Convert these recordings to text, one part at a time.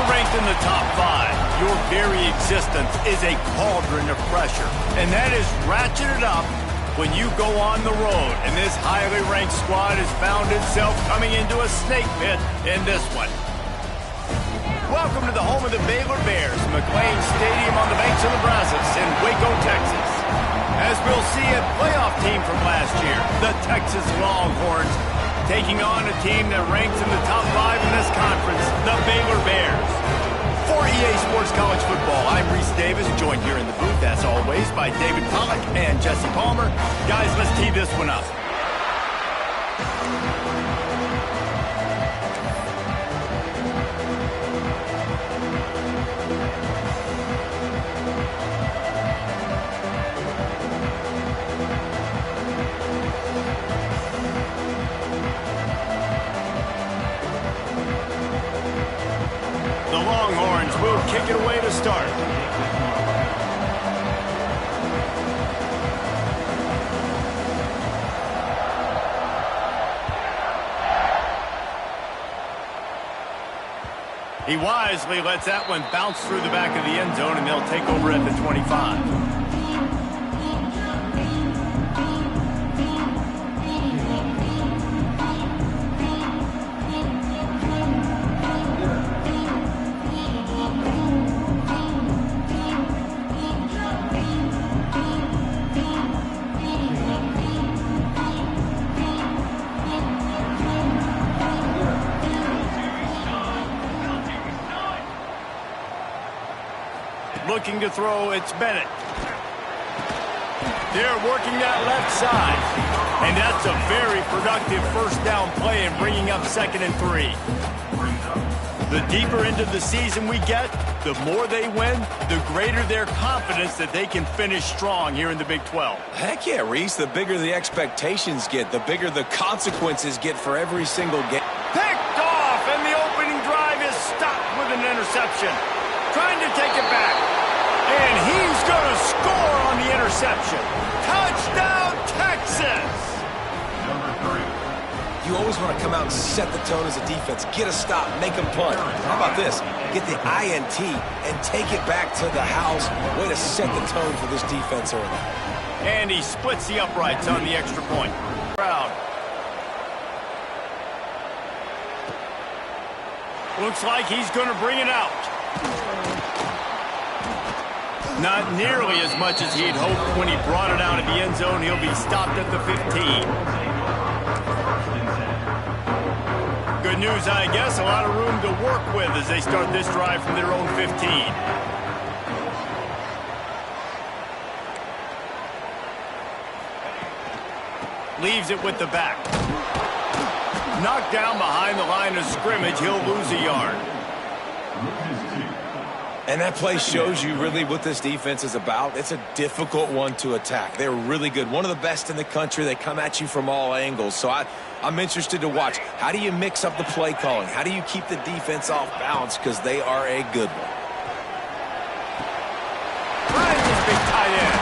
ranked in the top 5, your very existence is a cauldron of pressure. And that is ratcheted up when you go on the road. And this highly ranked squad has found itself coming into a snake pit in this one. Welcome to the home of the Baylor Bears, McLean Stadium on the banks of the Brazos in Waco, Texas. As we'll see, a playoff team from last year, the Texas Longhorns, taking on a team that ranks in the top 5 in this conference, the Baylor Bears. For EA Sports College Football, I'm Reese Davis, joined here in the booth, as always, by David Pollack and Jesse Palmer. Guys, let's tee this one up. Will kick it away to start. He wisely lets that one bounce through the back of the end zone, and they'll take over at the 25. Looking to throw, it's Bennett. They're working that left side. And that's a very productive first down play and bringing up 2nd and 3. The deeper into the season we get, the more they win, the greater their confidence that they can finish strong here in the Big 12. Heck yeah, Reese. The bigger the expectations get, the bigger the consequences get for every single game. Picked off, and the opening drive is stopped with an interception. Trying to take it back. And he's going to score on the interception. Touchdown, Texas! You always want to come out and set the tone as a defense. Get a stop, make them punt. How about this? Get the INT and take it back to the house. Way to set the tone for this defense early. And he splits the uprights on the extra point. Proud. Looks like he's going to bring it out. Not nearly as much as he'd hoped when he brought it out of the end zone. He'll be stopped at the 15. Good news, I guess. A lot of room to work with as they start this drive from their own 15. Leaves it with the back. Knocked down behind the line of scrimmage. He'll lose a yard. And that play shows you really what this defense is about. It's a difficult one to attack. They're really good. One of the best in the country. They come at you from all angles. So I'm interested to watch. How do you mix up the play calling? How do you keep the defense off balance? Because they are a good one. Finds this big tight end.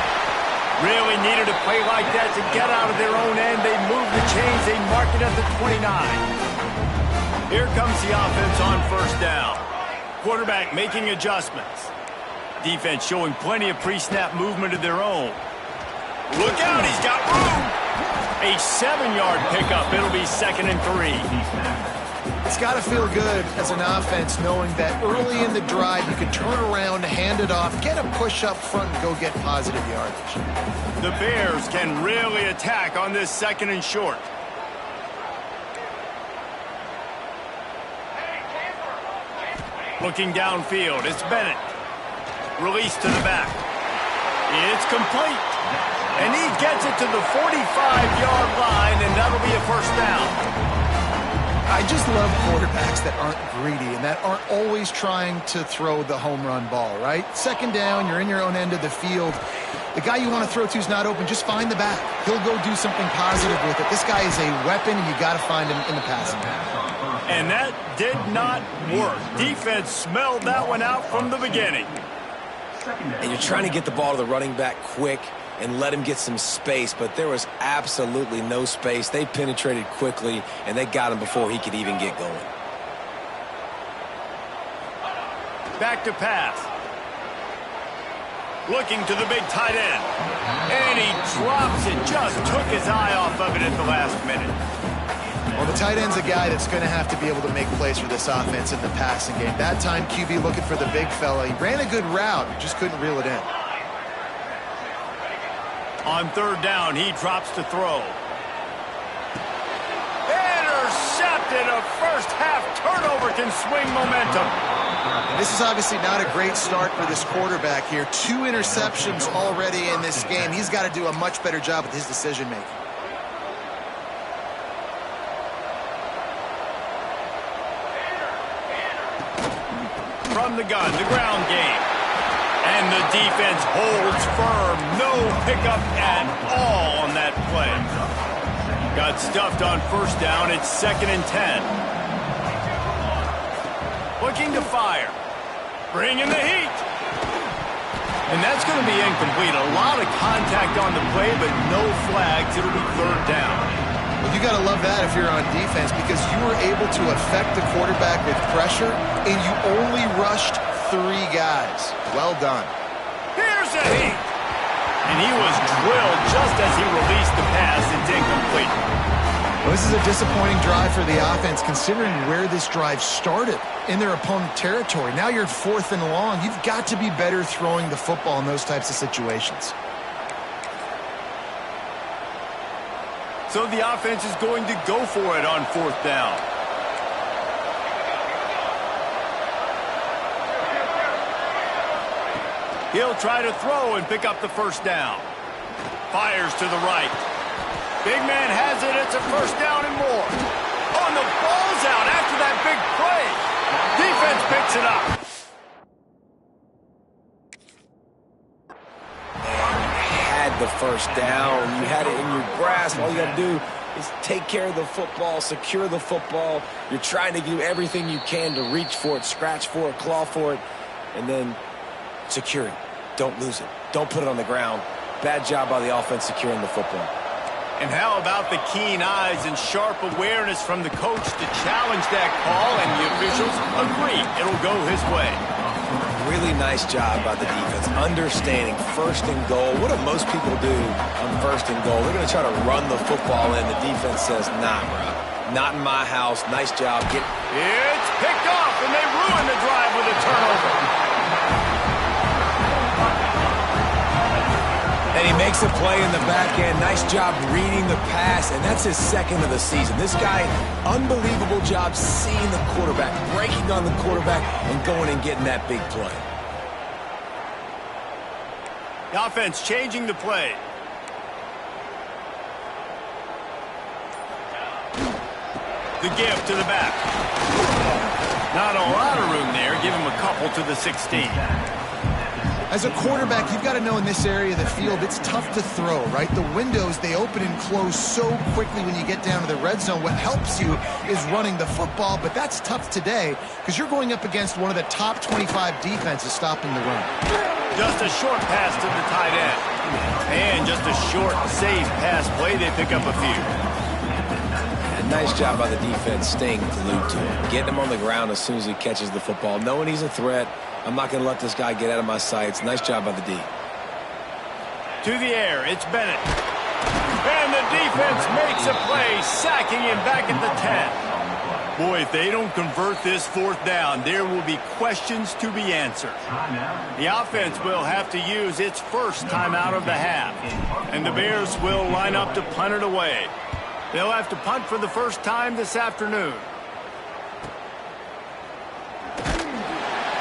Really needed a play like that to get out of their own end. They move the chains. They mark it at the 29. Here comes the offense on first down. Quarterback making adjustments. Defense showing plenty of pre-snap movement of their own. Look out, he's got room. A 7-yard pickup. It'll be 2nd and 3. It's got to feel good as an offense knowing that early in the drive you can turn around, hand it off, get a push up front, and go get positive yardage. The Bears can really attack on this 2nd and short. Looking downfield, it's Bennett. Release to the back. It's complete. And he gets it to the 45-yard line, and that'll be a first down. I just love quarterbacks that aren't greedy and that aren't always trying to throw the home run ball, right? 2nd down, you're in your own end of the field. The guy you want to throw to is not open. Just find the back. He'll go do something positive with it. This guy is a weapon, and you got to find him in the passing game. And that did not work. Defense smelled that one out from the beginning. And you're trying to get the ball to the running back quick and let him get some space, but there was absolutely no space. They penetrated quickly, and they got him before he could even get going. Back to pass. Looking to the big tight end. And he drops it. Just took his eye off of it at the last minute. Well, the tight end's a guy that's going to have to be able to make plays for this offense in the passing game. That time, QB looking for the big fella. He ran a good route, just couldn't reel it in. On third down, he drops to throw. Intercepted. A first-half turnover can swing momentum. And this is obviously not a great start for this quarterback here. 2 interceptions already in this game. He's got to do a much better job with his decision-making. From the gun, the ground game. And the defense holds firm. No pickup at all on that play. Got stuffed on first down. It's 2nd and 10. Looking to fire. Bringing the heat. And that's going to be incomplete. A lot of contact on the play, but no flags. It'll be 3rd down. Well, you got to love that if you're on defense, because you were able to affect the quarterback with pressure, and you only rushed 3 guys. Well done. Here's a heat. And he was drilled just as he released the pass. It's incomplete. Well, this is a disappointing drive for the offense, considering where this drive started, in their opponent territory. Now you're at 4th and long. You've got to be better throwing the football in those types of situations. So the offense is going to go for it on 4th down. He'll try to throw and pick up the first down. Fires to the right. Big man has it. It's a first down and more. Oh, and the ball's out after that big play. Defense picks it up. And you had the first down. You had it in your grasp. All you got to do is take care of the football, secure the football. You're trying to do everything you can to reach for it, scratch for it, claw for it, and then secure it. Don't lose it. Don't put it on the ground. Bad job by the offense securing the football. And how about the keen eyes and sharp awareness from the coach to challenge that call, and the officials agree it'll go his way. Really nice job by the defense, understanding 1st and goal. What do most people do on 1st and goal? They're going to try to run the football in. The defense says, nah, bro, not in my house. Nice job. It's picked off, and they ruin the drive with a turnover. And he makes a play in the back end. Nice job reading the pass, and that's his 2nd of the season. This guy, unbelievable job seeing the quarterback, breaking on the quarterback, and going and getting that big play. The offense changing the play. The give to the back. Not a lot of room there. Give him a couple to the 16. As a quarterback, you've got to know in this area of the field, it's tough to throw, right? The windows, they open and close so quickly when you get down to the red zone. What helps you is running the football, but that's tough today because you're going up against one of the top 25 defenses stopping the run. Just a short pass to the tight end. And just a short, safe pass play. They pick up a few. And nice job by the defense staying glued to him, getting him on the ground as soon as he catches the football, knowing he's a threat. I'm not going to let this guy get out of my sights. Nice job by the D. To the air, it's Bennett. And the defense makes a play, sacking him back at the 10. Boy, if they don't convert this 4th down, there will be questions to be answered. The offense will have to use its first timeout of the half. And the Bears will line up to punt it away. They'll have to punt for the first time this afternoon.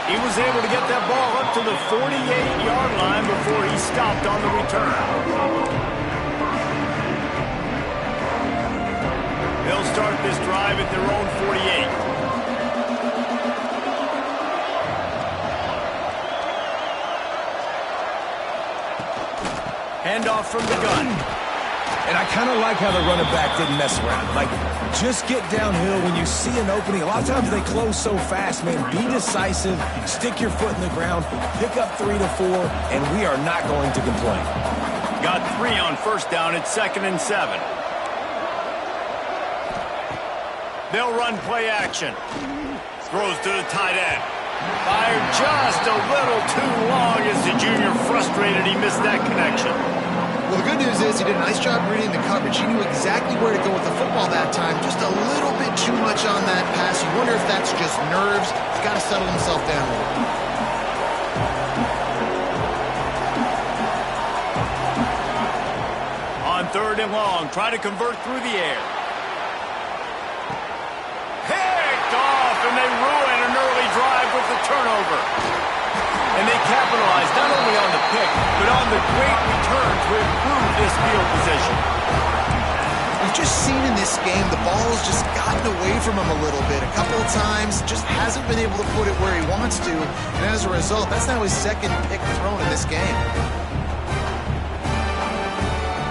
He was able to get that ball up to the 48-yard line before he stopped on the return. They'll start this drive at their own 48. Handoff from the gun. And I kind of like how the running back didn't mess around. Like, just get downhill when you see an opening. A lot of times they close so fast, man. Be decisive, stick your foot in the ground, pick up 3 to 4, and we are not going to complain. Got 3 on first down. It's 2nd and 7. They'll run play action. Throws to the tight end. Fired just a little too long as the junior frustrated he missed that connection. Well, the good news is he did a nice job reading the coverage. He knew exactly where to go with the football that time. Just a little bit too much on that pass. You wonder if that's just nerves. He's got to settle himself down a little bit. On 3rd and long, try to convert through the air. Picked off, and they ruin an early drive with the turnover. And they capitalize not only on the pick, but on the great return to improve this field position. We've just seen in this game the ball has just gotten away from him a little bit. A couple of times, just hasn't been able to put it where he wants to. And as a result, that's now his 2nd pick thrown in this game.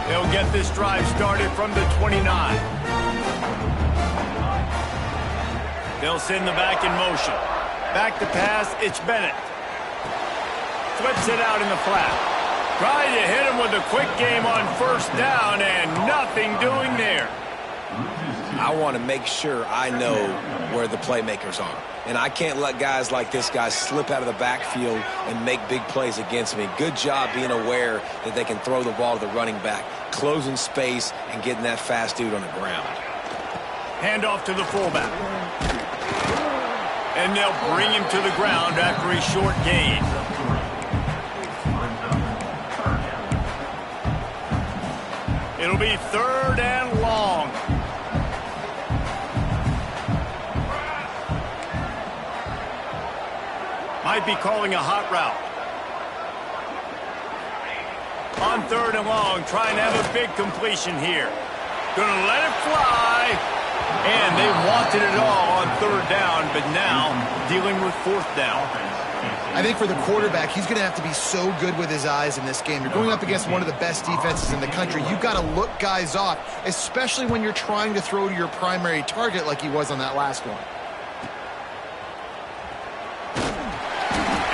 They'll get this drive started from the 29. They'll send the back in motion. Back to pass, it's Bennett. Flips it out in the flat. Trying to hit him with a quick game on 1st down, and nothing doing there. I want to make sure I know where the playmakers are. And I can't let guys like this guy slip out of the backfield and make big plays against me. Good job being aware that they can throw the ball to the running back, closing space and getting that fast dude on the ground. Handoff to the fullback. And they'll bring him to the ground after a short gain. It'll be 3rd and long. Might be calling a hot route. On 3rd and long, trying to have a big completion here. Gonna let it fly. And they wanted it all on 3rd down, but now dealing with 4th down. I think for the quarterback, he's going to have to be so good with his eyes in this game. You're going up against one of the best defenses in the country. You've got to look guys off, especially when you're trying to throw to your primary target like he was on that last one.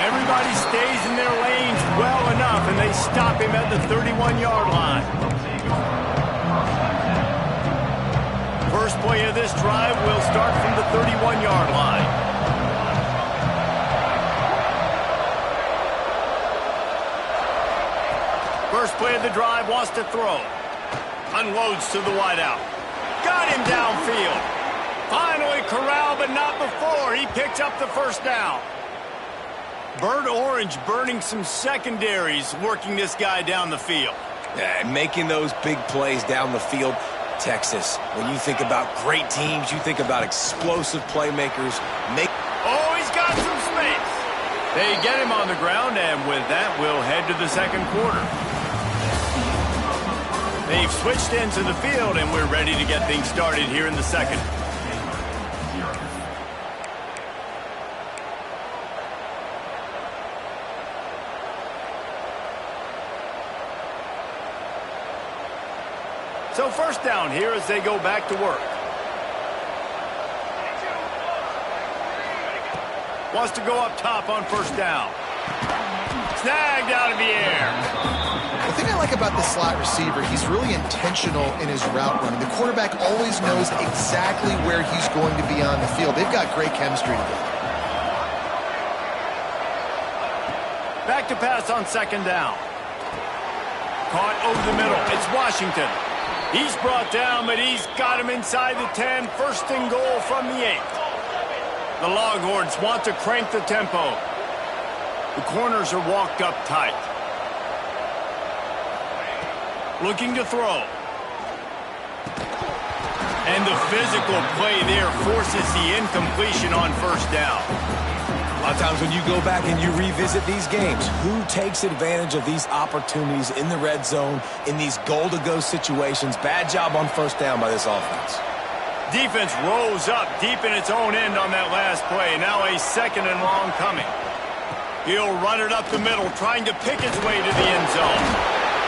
Everybody stays in their lanes well enough, and they stop him at the 31-yard line. First play of this drive will start from the 31-yard line. First play of the drive, wants to throw. Unloads to the wideout. Got him downfield. Finally corralled, but not before. He picked up the 1st down. Bird Orange burning some secondaries, working this guy down the field. Yeah, making those big plays down the field. Texas, when you think about great teams, you think about explosive playmakers. Oh, he's got some space. They get him on the ground, and with that, we'll head to the 2nd quarter. They've switched into the field, and we're ready to get things started here in the 2nd. So 1st down here as they go back to work. Wants to go up top on 1st down. Snagged out of the air. The thing I like about the slot receiver, he's really intentional in his route running. The quarterback always knows exactly where he's going to be on the field. They've got great chemistry together. Back to pass on 2nd down. Caught over the middle. It's Washington. He's brought down, but he's got him inside the 10. 1st and goal from the 8. The Longhorns want to crank the tempo. The corners are walked up tight. Looking to throw. And the physical play there forces the incompletion on 1st down. A lot of times when you go back and you revisit these games, who takes advantage of these opportunities in the red zone, in these goal-to-go situations? Bad job on 1st down by this offense. Defense rose up deep in its own end on that last play. Now a 2nd and long coming. He'll run it up the middle, trying to pick his way to the end zone.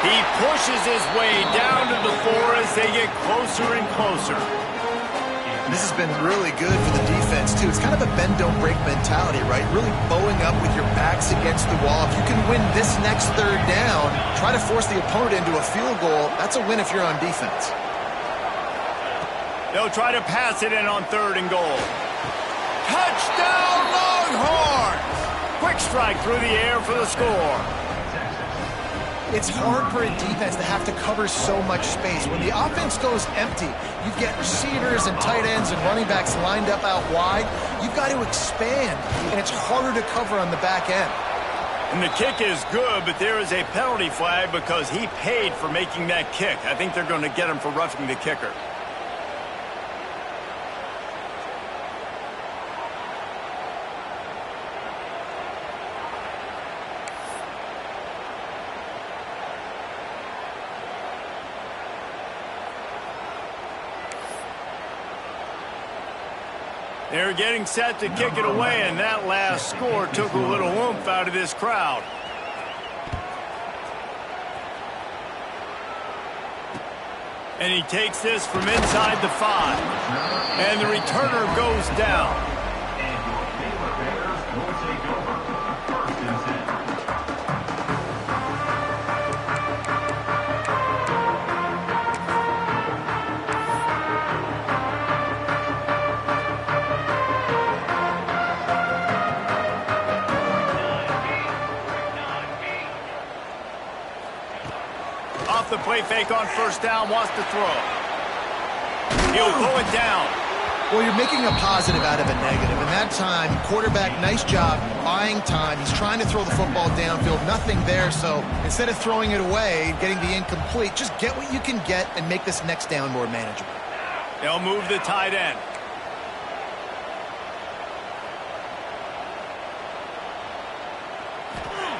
He pushes his way down to the 4 as they get closer and closer. This has been really good for the defense, too. It's kind of a bend-don't-break mentality, right? Really bowing up with your backs against the wall. If you can win this next 3rd down, try to force the opponent into a field goal, that's a win if you're on defense. They'll try to pass it in on 3rd and goal. Touchdown, Longhorns! Quick strike through the air for the score. It's hard for a defense to have to cover so much space. When the offense goes empty, you get receivers and tight ends and running backs lined up out wide. You've got to expand, and it's harder to cover on the back end. And the kick is good, but there is a penalty flag because he paid for making that kick. I think they're going to get him for roughing the kicker. They're getting set to kick it away, and that last score took a little oomph out of this crowd. And he takes this from inside the 5. And the returner goes down. And your Baylor Bears will take over. 1st and 10. The play fake on 1st down, wants to throw. He'll pull it down. Well, you're making a positive out of a negative. And that time, quarterback, nice job buying time. He's trying to throw the football downfield. Nothing there, so instead of throwing it away, getting the incomplete, just get what you can get and make this next down more manageable. They'll move the tight end.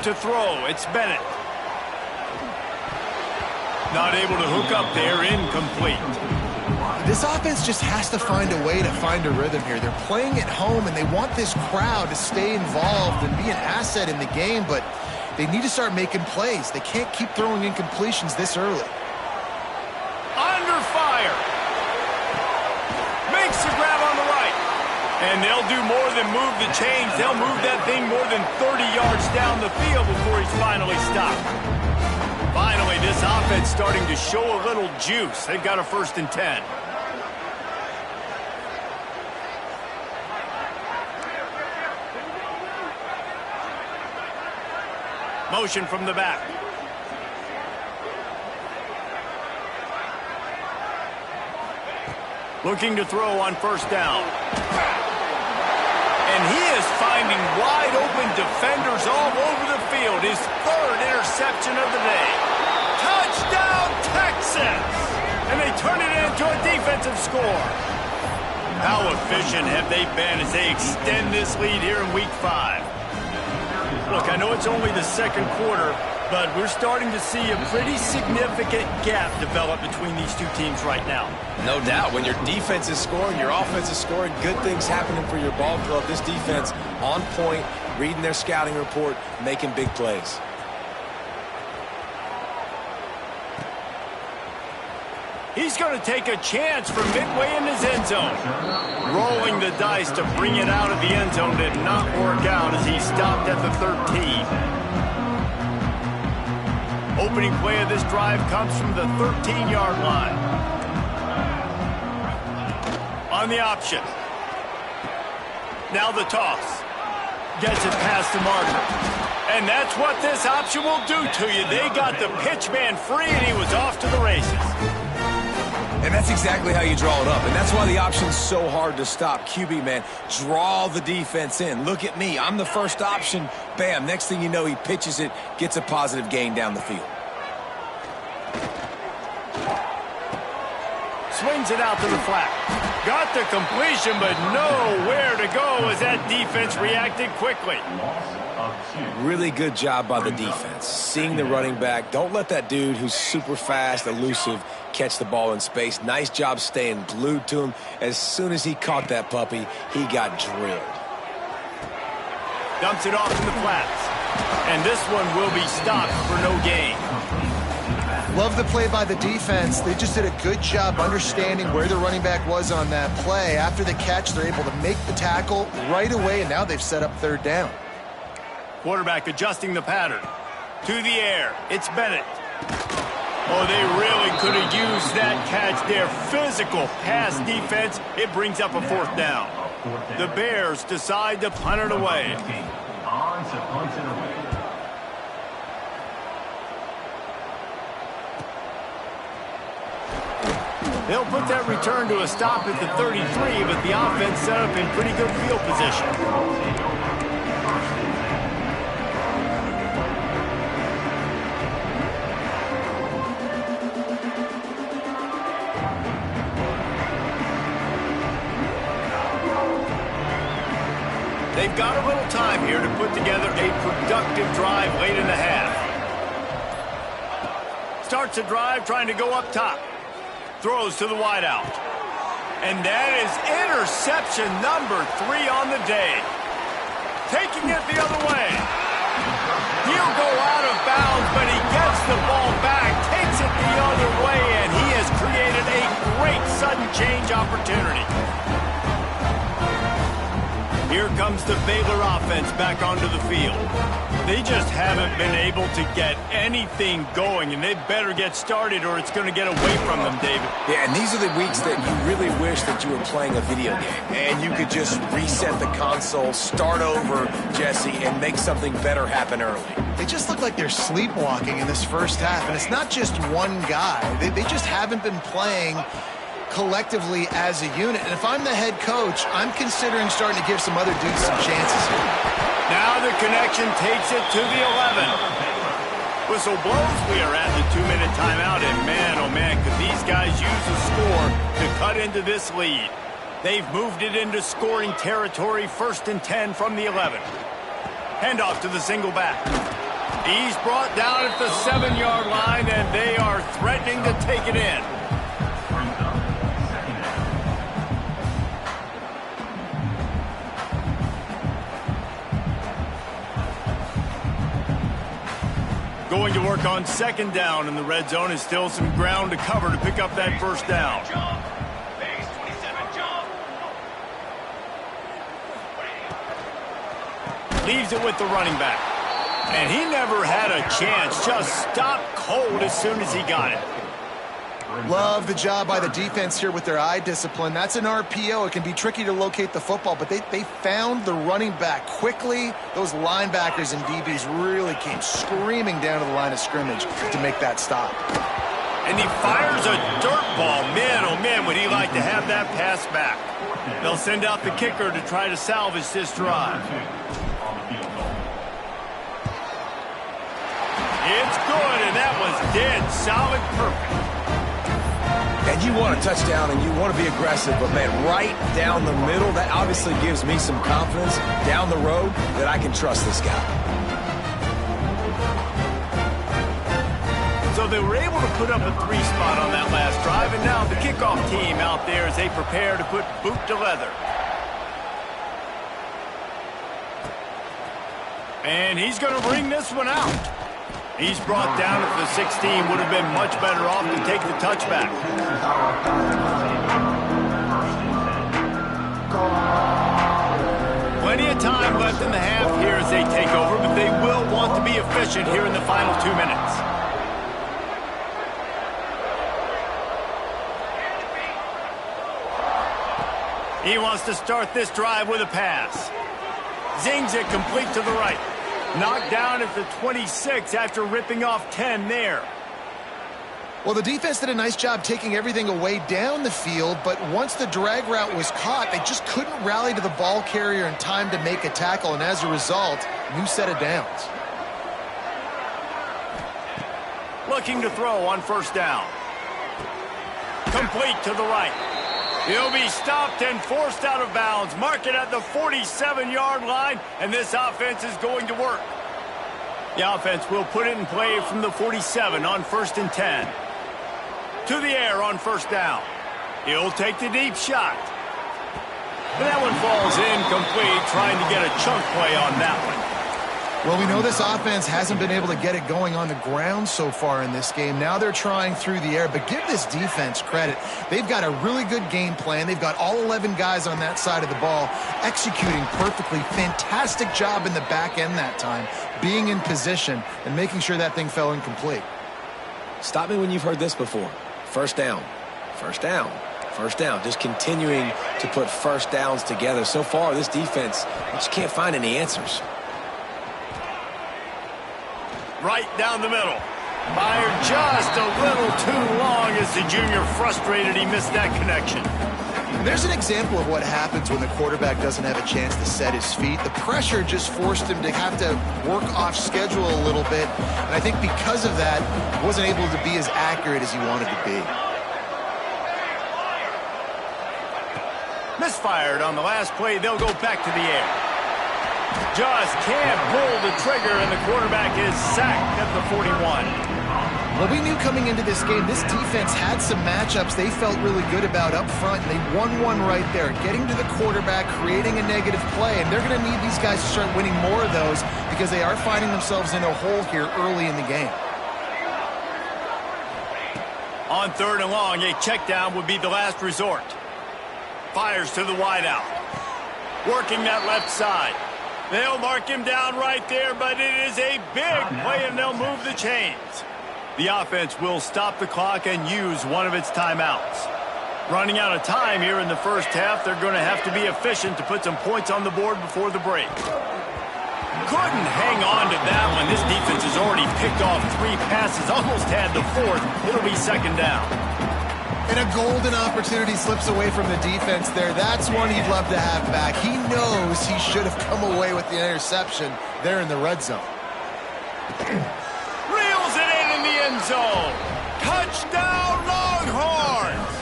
To throw, it's Bennett. Not able to hook up there, incomplete. This offense just has to find a way to find a rhythm here. They're playing at home, and they want this crowd to stay involved and be an asset in the game, but they need to start making plays. They can't keep throwing incompletions this early. Under fire. Makes the grab on the right. And they'll do more than move the chains. They'll move that thing more than 30 yards down the field before he's finally stopped. Finally, this offense starting to show a little juice. They've got a 1st and 10. Motion from the back. Looking to throw on 1st down. And he is finding wide open defenders all over the field. His 3rd interception of the day. Touchdown, Texas! And they turn it into a defensive score. How efficient have they been as they extend this lead here in Week 5? Look, I know it's only the 2nd quarter, but we're starting to see a pretty significant gap develop between these two teams right now. No doubt. When your defense is scoring, your offense is scoring, good things happening for your ball club. This defense on point, reading their scouting report, making big plays. He's going to take a chance from midway in his end zone. Rolling the dice to bring it out of the end zone did not work out as he stopped at the 13. Opening play of this drive comes from the 13-yard line. On the option. Now the toss. Gets it past the marker. And that's what this option will do to you. They got the pitch man free, and he was off to the races. And that's exactly how you draw it up. And that's why the option's so hard to stop. QB, man, draw the defense in. Look at me. I'm the first option. Bam. Next thing you know, he pitches it, gets a positive gain down the field. Swings it out to the flat. Got the completion, but nowhere to go as that defense reacted quickly. Really good job by the defense. Seeing the running back. Don't let that dude who's super fast, elusive, catch the ball in space. Nice job staying glued to him. As soon as he caught that puppy, he got drilled. Dumps it off in the flats. And this one will be stopped for no gain. Love the play by the defense. They just did a good job understanding where the running back was on that play. After the catch, they're able to make the tackle right away, and now they've set up 3rd down. Quarterback adjusting the pattern. To the air. It's Bennett. Oh, they really could have used that catch there. Physical pass defense. It brings up a 4th down. The Bears decide to punt it away. to punt it away. They'll put that return to a stop at the 33, but the offense set up in pretty good field position. They've got a little time here to put together a productive drive late in the half. Starts a drive trying to go up top. Throws to the wideout. And that is interception number 3 on the day. Taking it the other way. He'll go out of bounds, but he gets the ball back, takes it the other way, and he has created a great sudden change opportunity. Here comes the Baylor offense back onto the field. They just haven't been able to get anything going, and they better get started or it's going to get away from them, David. Yeah, and these are the weeks that you really wish that you were playing a video game and you could just reset the console, start over, Jesse, and make something better happen early. They just look like they're sleepwalking in this first half, and it's not just one guy. They just haven't been playing collectively as a unit. And if I'm the head coach, I'm considering starting to give some other dudes some chances here. Now the connection takes it to the 11. Whistle blows. We are at the 2-minute timeout, and man, oh man, could these guys use a score to cut into this lead. They've moved it into scoring territory, 1st and 10 from the 11. Handoff to the single back. He's brought down at the 7-yard line, and they are threatening to take it in. Going to work on 2nd down, and the red zone is still some ground to cover to pick up that 1st down. Leaves it with the running back. And he never had a chance. Just stopped cold as soon as he got it. Love the job by the defense here with their eye discipline. That's an RPO. It can be tricky to locate the football, but they found the running back quickly. Those linebackers and DBs really came screaming down to the line of scrimmage to make that stop. And he fires a dirt ball. Man, oh man, would he like to have that pass back. They'll send out the kicker to try to salvage this drive. It's good, and that was dead solid, perfect. And you want a touchdown and you want to be aggressive, but man, right down the middle, that obviously gives me some confidence down the road that I can trust this guy. So they were able to put up a 3 spot on that last drive, and now the kickoff team out there as they prepare to put boot to leather. And he's going to bring this one out. He's brought down at the 16. Would have been much better off to take the touchback. Plenty of time left in the half here as they take over, but they will want to be efficient here in the final 2 minutes. He wants to start this drive with a pass. Zings it complete to the right. Knocked down at the 26 after ripping off 10 there. Well, the defense did a nice job taking everything away down the field, but once the drag route was caught, they just couldn't rally to the ball carrier in time to make a tackle, and as a result, new set of downs. Looking to throw on 1st down. Complete to the right. He'll be stopped and forced out of bounds. Mark it at the 47-yard line, and this offense is going to work. The offense will put it in play from the 47 on 1st and 10. To the air on 1st down. He'll take the deep shot. But that one falls incomplete, trying to get a chunk play on that one. Well, we know this offense hasn't been able to get it going on the ground so far in this game. Now they're trying through the air, but give this defense credit. They've got a really good game plan. They've got all 11 guys on that side of the ball executing perfectly. Fantastic job in the back end that time, being in position and making sure that thing fell incomplete. Stop me when you've heard this before. 1st down, 1st down, 1st down. Just continuing to put 1st downs together. So far, this defense just can't find any answers. Right down the middle. Fired just a little too long as the junior frustrated he missed that connection. And there's an example of what happens when the quarterback doesn't have a chance to set his feet. The pressure just forced him to have to work off schedule a little bit. And I think because of that, he wasn't able to be as accurate as he wanted to be. Misfired on the last play. They'll go back to the air. Just can't pull the trigger, and the quarterback is sacked at the 41. Well, we knew coming into this game, this defense had some matchups they felt really good about up front, and they won one right there, getting to the quarterback, creating a negative play, and they're going to need these guys to start winning more of those because they are finding themselves in a hole here early in the game. On 3rd and long, a check down would be the last resort. Fires to the wideout. Working that left side. They'll mark him down right there, but it is a big play, and they'll move the chains. The offense will stop the clock and use one of its timeouts. Running out of time here in the first half, they're going to have to be efficient to put some points on the board before the break. Couldn't hang on to that one. This defense has already picked off 3 passes, almost had the 4th. It'll be 2nd down. And a golden opportunity slips away from the defense there. That's one he'd love to have back. He knows he should have come away with the interception there in the red zone. Reels it in the end zone. Touchdown, Longhorns!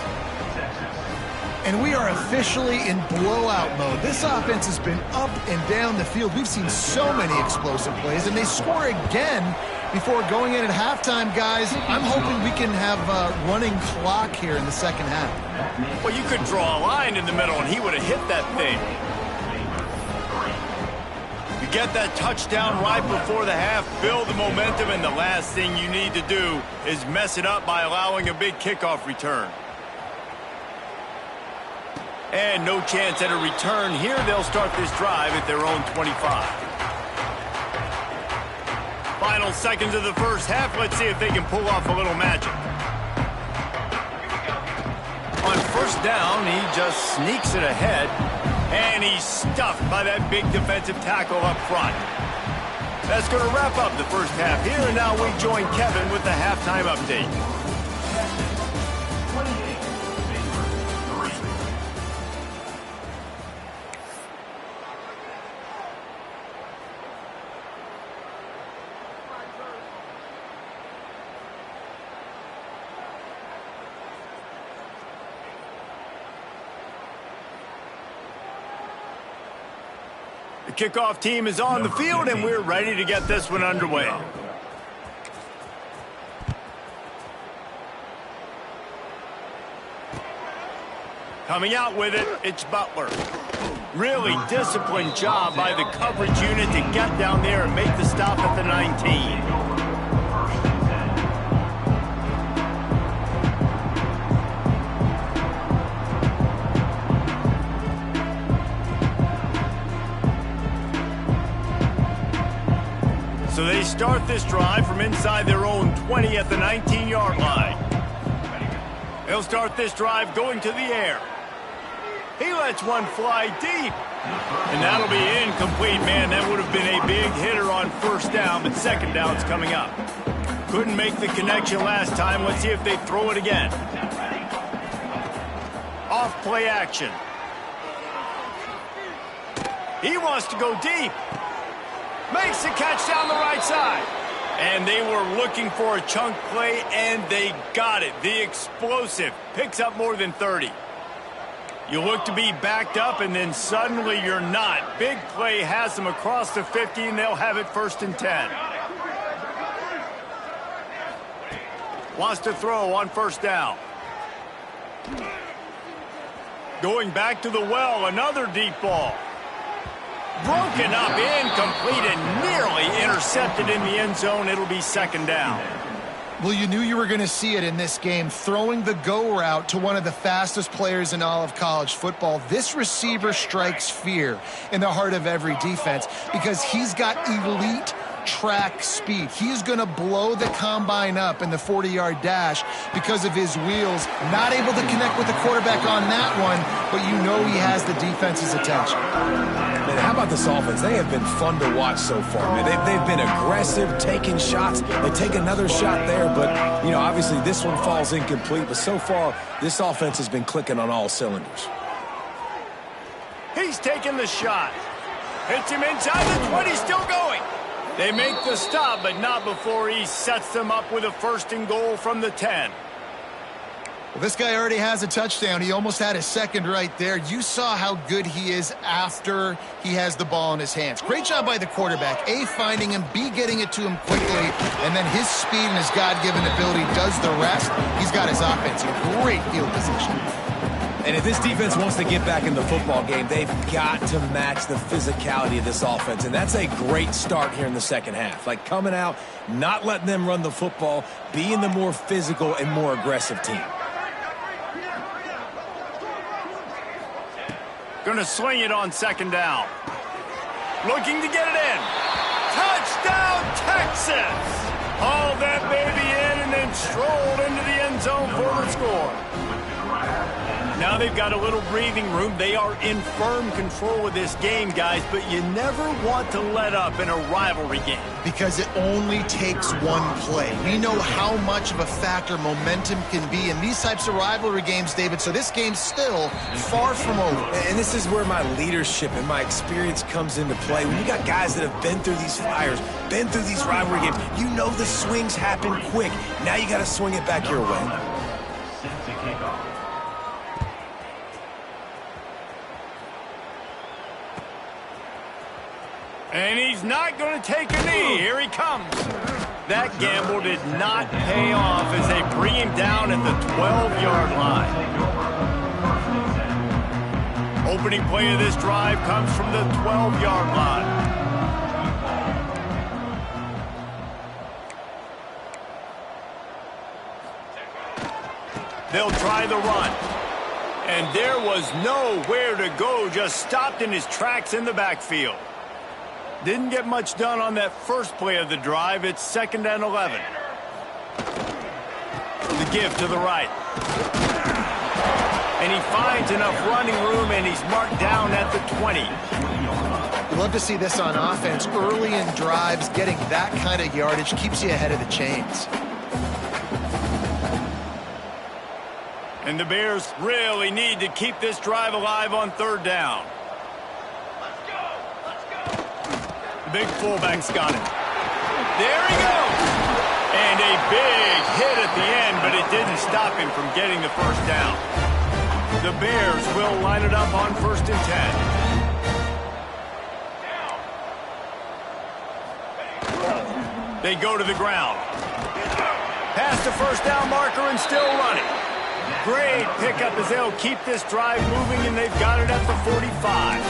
And we are officially in blowout mode. This offense has been up and down the field. We've seen so many explosive plays, and they score again before going in at halftime, guys. I'm hoping we can have a running clock here in the second half. Well, you could draw a line in the middle, and he would have hit that thing. You get that touchdown right before the half, build the momentum, and the last thing you need to do is mess it up by allowing a big kickoff return. And no chance at a return here. They'll start this drive at their own 25. Final seconds of the first half. Let's see if they can pull off a little magic. On 1st down, he just sneaks it ahead, and he's stuffed by that big defensive tackle up front. That's going to wrap up the first half here, and now we join Kevin with the halftime update. The kickoff team is on the field, and we're ready to get this one underway. Coming out with it, it's Butler. Really disciplined job by the coverage unit to get down there and make the stop at the 19. So they start this drive from inside their own 20 at the 19-yard line. They'll start this drive going to the air. He lets one fly deep. And that'll be incomplete. Man, that would have been a big hitter on 1st down, but 2nd down's coming up. Couldn't make the connection last time. Let's see if they throw it again. Off play action. He wants to go deep. Makes the catch down the right side. And they were looking for a chunk play, and they got it. The explosive picks up more than 30. You look to be backed up, and then suddenly you're not. Big play has them across the 50, and they'll have it 1st and 10. Wants to throw on 1st down. Going back to the well, another deep ball. Broken up, incomplete, and nearly intercepted in the end zone. It'll be 2nd down. Well, you knew you were going to see it in this game, throwing the go route to one of the fastest players in all of college football. This receiver strikes fear in the heart of every defense because he's got elite track speed. He's going to blow the combine up in the 40-yard dash because of his wheels. Not able to connect with the quarterback on that one, but you know he has the defense's attention. And how about this offense? They have been fun to watch so far, man. They've been aggressive, taking shots. They take another shot there, but, you know, obviously this one falls incomplete. But so far, this offense has been clicking on all cylinders. He's taking the shot. Hits him inside the 20, still going. They make the stop, but not before he sets them up with a 1st and goal from the 10. Well, this guy already has a touchdown. He almost had his 2nd right there. You saw how good he is after he has the ball in his hands. Great job by the quarterback. A, finding him, B, getting it to him quickly, and then his speed and his God-given ability does the rest. He's got his offense in great field position. And if this defense wants to get back in the football game, they've got to match the physicality of this offense. And that's a great start here in the 2nd half. Like coming out, not letting them run the football, being the more physical and more aggressive team. Gonna swing it on 2nd down. Looking to get it in. Touchdown, Texas! Hauled that baby in and then strolled into the end zone for the score. Now they've got a little breathing room. They are in firm control of this game, guys, but you never want to let up in a rivalry game. Because it only takes one play. We know how much of a factor momentum can be in these types of rivalry games, David, so this game's still far from over. And this is where my leadership and my experience comes into play. When you got guys that have been through these fires, been through these rivalry games, you know the swings happen quick. Now you got to swing it back your way. Set to kick off. And he's not going to take a knee. Here he comes. That gamble did not pay off as they bring him down at the 12-yard line. Opening play of this drive comes from the 12-yard line. They'll try the run. And there was nowhere to go, just stopped in his tracks in the backfield. Didn't get much done on that first play of the drive. It's 2nd and 11. The give to the right. And he finds enough running room, and he's marked down at the 20. You love to see this on offense. Early in drives, getting that kind of yardage keeps you ahead of the chains. And the Bears really need to keep this drive alive on 3rd down. Big fullback's got it. There he goes. And a big hit at the end, but it didn't stop him from getting the 1st down. The Bears will line it up on 1st and 10. They go to the ground. Past the 1st down marker and still running. Great pickup as they'll keep this drive moving, and they've got it at the 45.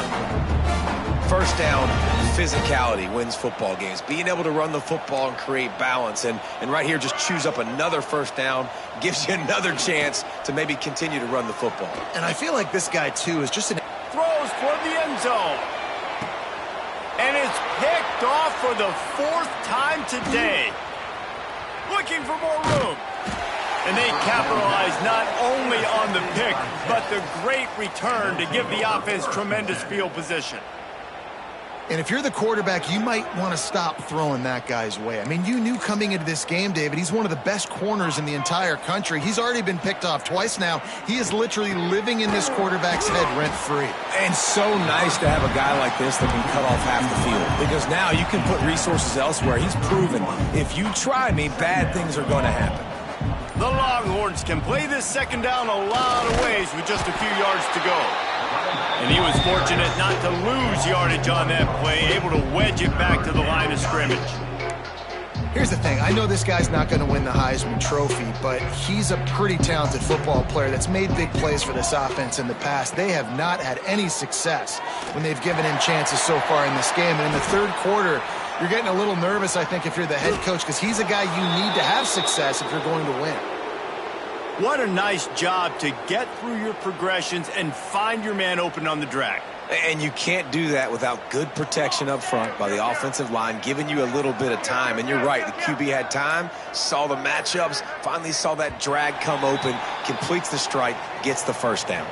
1st down, physicality wins football games. Being able to run the football and create balance. And right here, just choose up another 1st down, gives you another chance to maybe continue to run the football. And I feel like this guy, too, is just an... Throws toward the end zone. And it's picked off for the 4th time today. Looking for more room. And they capitalize not only on the pick, but the great return to give the offense tremendous field position. And if you're the quarterback, you might want to stop throwing that guy's way. I mean, you knew coming into this game, David, he's one of the best corners in the entire country. He's already been picked off twice now. He is literally living in this quarterback's head rent-free. And so nice to have a guy like this that can cut off half the field. Because now you can put resources elsewhere. He's proven if you try me, bad things are going to happen. The Longhorns can play this 2nd down a lot of ways with just a few yards to go. And he was fortunate not to lose yardage on that play, able to wedge it back to the line of scrimmage. Here's the thing. I know this guy's not going to win the Heisman Trophy, but he's a pretty talented football player that's made big plays for this offense in the past. They have not had any success when they've given him chances so far in this game. And in the 3rd quarter, you're getting a little nervous, I think, if you're the head coach, because he's a guy you need to have success if you're going to win. What a nice job to get through your progressions and find your man open on the drag. And you can't do that without good protection up front by the offensive line, giving you a little bit of time. And you're right, the QB had time, saw the matchups, finally saw that drag come open, completes the strike, gets the 1st down.